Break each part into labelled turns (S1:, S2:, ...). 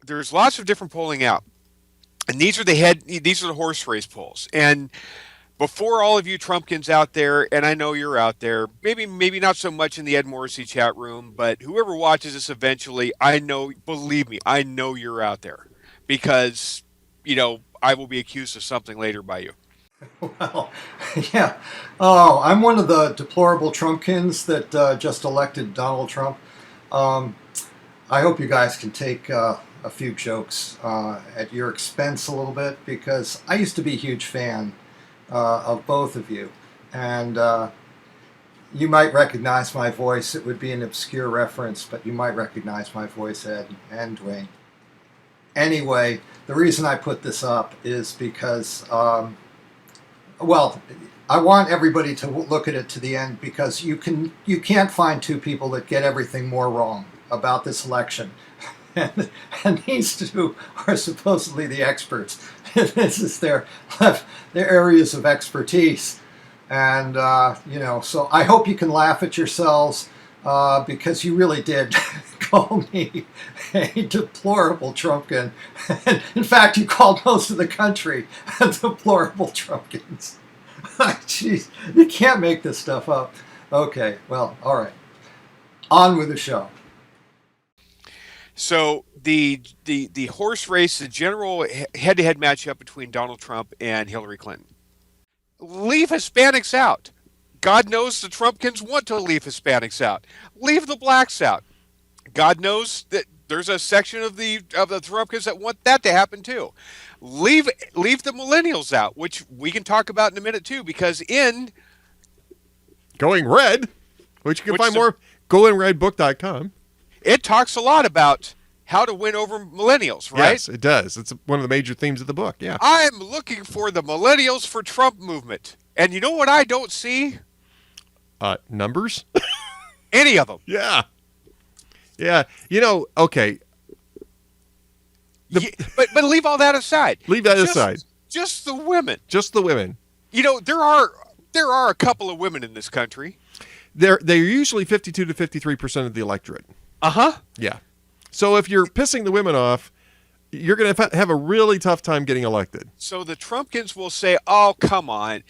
S1: there's lots of different polling out, and these are the horse race polls. And before all of you Trumpkins out there, and I know you're out there, maybe not so much in the Ed Morrissey chat room, but whoever watches this eventually, I know, believe me, I know you're out there because I will be accused of something later by you.
S2: Well, yeah. Oh, I'm one of the deplorable Trumpkins that just elected Donald Trump. Um, I hope you guys can take a few jokes at your expense a little bit because I used to be a huge fan of both of you. And you might recognize my voice. It would be an obscure reference, but you might recognize my voice, Ed and Dwayne. Anyway, the reason I put this up is because, well, I want everybody to look at it to the end because you can't find two people that get everything more wrong about this election. And these two are supposedly the experts. This is their areas of expertise. And, so I hope you can laugh at yourselves because you really did call me a deplorable Trumpkin. In fact, you called most of the country deplorable Trumpkins. Jeez, you can't make this stuff up. Okay, well, all right. On with the show.
S1: So the horse race, the general head-to-head matchup between Donald Trump and Hillary Clinton. Leave Hispanics out. God knows the Trumpkins want to leave Hispanics out. Leave the blacks out. God knows that there's a section of the Trumpkins that want that to happen too. Leave the millennials out, which we can talk about in a minute too, because in
S3: Going Red, which you can find more goingredbook.com.
S1: It talks a lot about how to win over millennials, right?
S3: Yes, it does. It's one of the major themes of the book, yeah.
S1: I'm looking for the millennials for Trump movement. And you know what I don't see?
S3: Numbers?
S1: Any of them.
S3: Yeah. Yeah. Okay.
S1: But leave all that aside.
S3: Leave that aside.
S1: Just the women.
S3: Just the women.
S1: There are a couple of women in this country.
S3: They're usually 52 to 53% of the electorate.
S1: Uh-huh.
S3: Yeah. So if you're pissing the women off, you're going to have a really tough time getting elected.
S1: So the Trumpkins will say, oh, come on.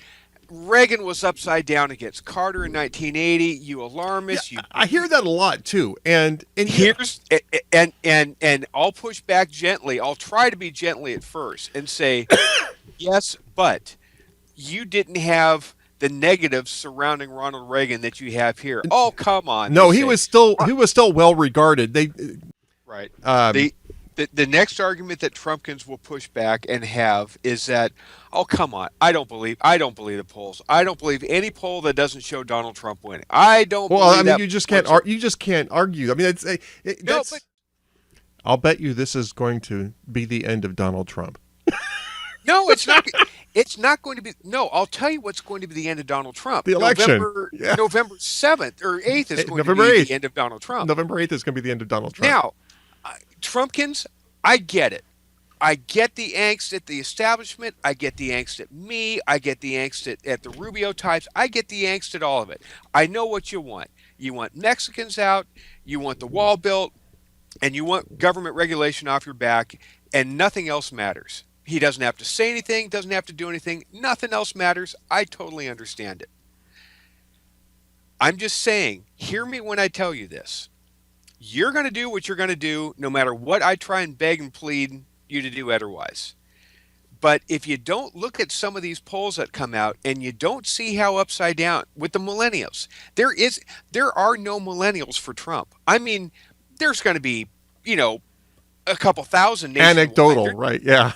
S1: Reagan was upside down against Carter in 1980. You alarmists.
S3: Yeah, I hear that a lot too. And
S1: I'll push back gently. I'll try to be gently at first and say, yes, but you didn't have the negatives surrounding Ronald Reagan that you have here. Oh, come on.
S3: No, he was still well regarded.
S1: Right. The next argument that Trumpkins will push back and have is that, oh, come on, I don't believe the polls. I don't believe any poll that doesn't show Donald Trump winning. I don't.
S3: Well,
S1: believe
S3: I mean,
S1: that
S3: you just can't argue. I mean, I'll bet you this is going to be the end of Donald Trump.
S1: No, it's not. It's not going to be. No, I'll tell you what's going to be the end of Donald Trump.
S3: The election.
S1: November 7th or 8th is going to be the end of Donald Trump.
S3: November 8th is going to be the end of Donald Trump.
S1: Now, Trumpkins, I get it. I get the angst at the establishment. I get the angst at me. I get the angst at the Rubio types. I get the angst at all of it. I know what you want. You want Mexicans out. You want the wall built. And you want government regulation off your back. And nothing else matters. He doesn't have to say anything. Doesn't have to do anything. Nothing else matters. I totally understand it. I'm just saying, hear me when I tell you this. You're going to do what you're going to do no matter what I try and beg and plead you to do otherwise. But if you don't look at some of these polls that come out and you don't see how upside down with the millennials, there are no millennials for Trump. I mean, there's going to be, a couple thousand nationwide.
S3: Anecdotal, right, yeah.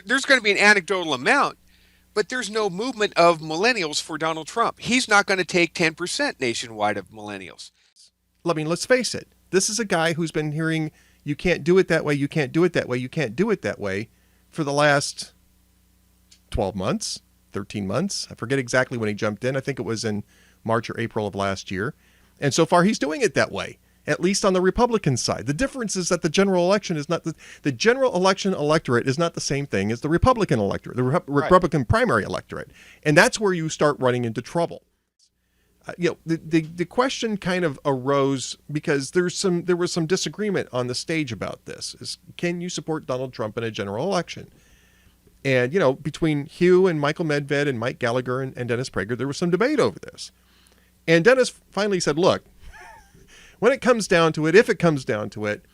S1: There's going to be an anecdotal amount, but there's no movement of millennials for Donald Trump. He's not going to take 10% nationwide of millennials.
S3: I mean, let's face it. This is a guy who's been hearing, you can't do it that way, you can't do it that way, you can't do it that way for the last 12 months, 13 months. I forget exactly when he jumped in. I think it was in March or April of last year. And so far, he's doing it that way, at least on the Republican side. The difference is that the general election is not the general election electorate is not the same thing as the Republican electorate, the Republican primary electorate. And that's where you start running into trouble. The question kind of arose because there was some disagreement on the stage about this. Is, can you support Donald Trump in a general election? And, between Hugh and Michael Medved and Mike Gallagher and Dennis Prager, there was some debate over this. And Dennis finally said, look, when it comes down to it, if it comes down to it,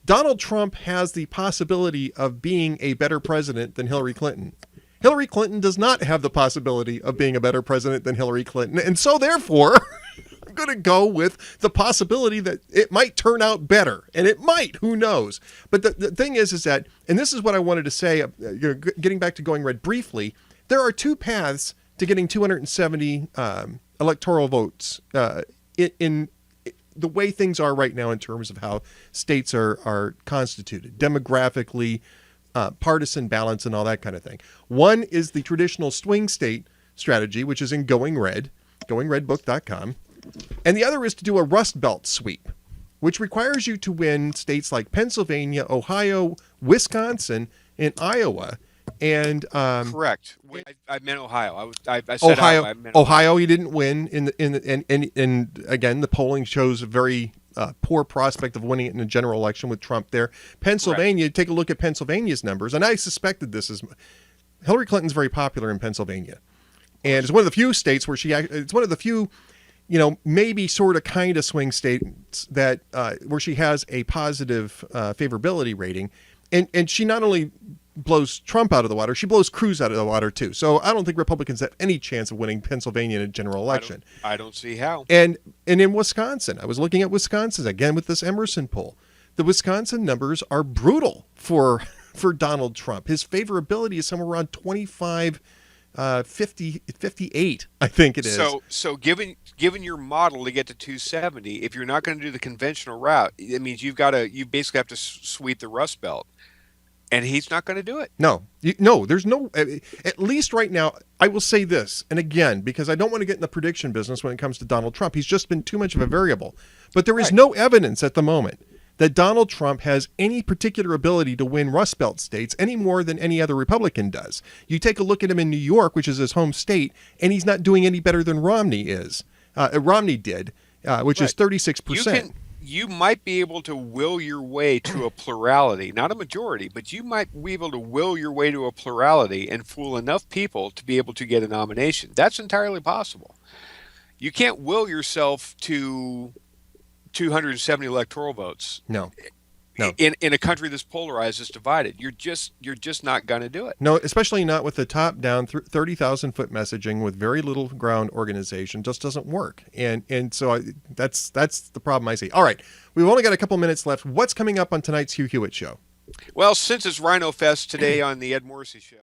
S3: Donald Trump has the possibility of being a better president than Hillary Clinton. Hillary Clinton does not have the possibility of being a better president than Hillary Clinton. And so therefore, I'm going to go with the possibility that it might turn out better. And it might, who knows? But the thing is that, and this is what I wanted to say, getting back to Going Red briefly, there are two paths to getting 270 electoral votes in the way things are right now in terms of how states are constituted, demographically, partisan balance, and all that kind of thing. One is the traditional swing state strategy, which is in Going Red, goingredbook.com. And the other is to do a Rust Belt sweep, which requires you to win states like Pennsylvania, Ohio, Wisconsin, and Iowa. And
S1: correct. I meant Ohio. I said
S3: Ohio.
S1: Iowa. I meant Ohio.
S3: You didn't win and again, the polling shows a very poor prospect of winning it in a general election with Trump there. Pennsylvania, correct. Take a look at Pennsylvania's numbers, and I suspected this is Hillary Clinton's very popular in Pennsylvania, and it's one of the few states where it's one of the few, maybe sort of kind of swing states that where she has a positive favorability rating, and she not only blows Trump out of the water, she blows Cruz out of the water too. So I don't think Republicans have any chance of winning Pennsylvania in a general election.
S1: I don't see how.
S3: And in Wisconsin, I was looking at Wisconsin again with this Emerson poll. The Wisconsin numbers are brutal for Donald Trump. His favorability is somewhere around 25, 50, 58, I think it is.
S1: So given your model to get to 270, if you're not going to do the conventional route, it means you basically have to sweep the Rust Belt. And he's not going to do it.
S3: No, there's no, at least right now, I will say this, and again, because I don't want to get in the prediction business when it comes to Donald Trump. He's just been too much of a variable. But there is no evidence at the moment that Donald Trump has any particular ability to win Rust Belt states any more than any other Republican does. You take a look at him in New York, which is his home state, and he's not doing any better than Romney is. Romney did, which is 36%.
S1: You might be able to will your way to a plurality, not a majority, but you might be able to will your way to a plurality and fool enough people to be able to get a nomination. That's entirely possible. You can't will yourself to 270 electoral votes.
S3: No.
S1: In a country that's polarized, that's divided. You're just not going to do it.
S3: No, especially not with the top-down 30,000-foot messaging with very little ground organization. Just doesn't work. And so that's the problem I see. All right, we've only got a couple minutes left. What's coming up on tonight's Hugh Hewitt Show?
S1: Well, since it's Rhino Fest today on the Ed Morrissey Show.